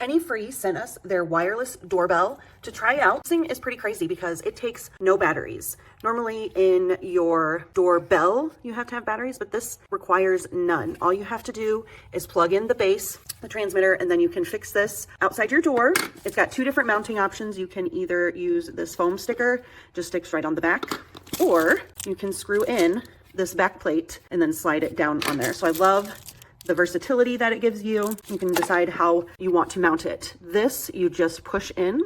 Anyfree sent us their wireless doorbell to try out. This thing is pretty crazy because it takes no batteries. Normally in your doorbell, you have to have batteries, but this requires none. All you have to do is plug in the base, the transmitter, and then you can fix this outside your door. It's got two different mounting options. You can either use this foam sticker, just sticks right on the back, or you can screw in this back plate and then slide it down on there. So I love the versatility that it gives you. You can decide how you want to mount it. This you just push in.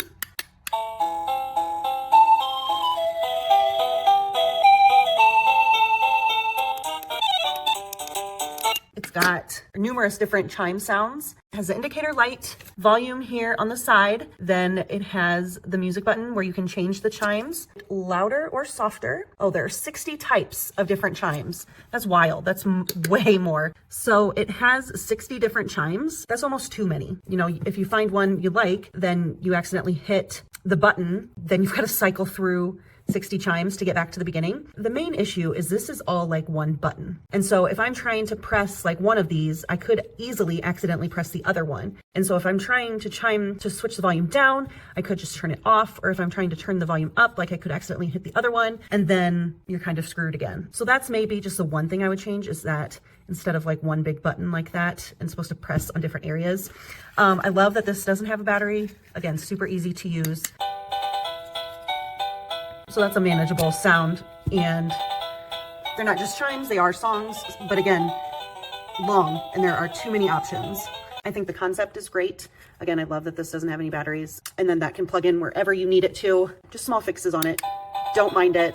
It's got numerous different chime sounds. It has the indicator light, volume here on the side. Then it has the music button where you can change the chimes, louder or softer. Oh, there are 60 types of different chimes. That's wild. That's way more. So it has 60 different chimes. That's almost too many. You know, if you find one you like, then you accidentally hit the button, then you've got to cycle through 60 chimes to get back to the beginning. The main issue is this is all like one button. And so if I'm trying to press like one of these, I could easily accidentally press the other one. And so if I'm trying to chime to switch the volume down, I could just turn it off. Or if I'm trying to turn the volume up, like I could accidentally hit the other one, and then you're kind of screwed again. So that's maybe just the one thing I would change, is that instead of like one big button like that and supposed to press on different areas. I love that this doesn't have a battery. Again, super easy to use. So that's a manageable sound, and they're not just chimes, they are songs, but again, long, and there are too many options. I think the concept is great. Again, I love that this doesn't have any batteries, and then that can plug in wherever you need it to. Just small fixes on it. Don't mind it.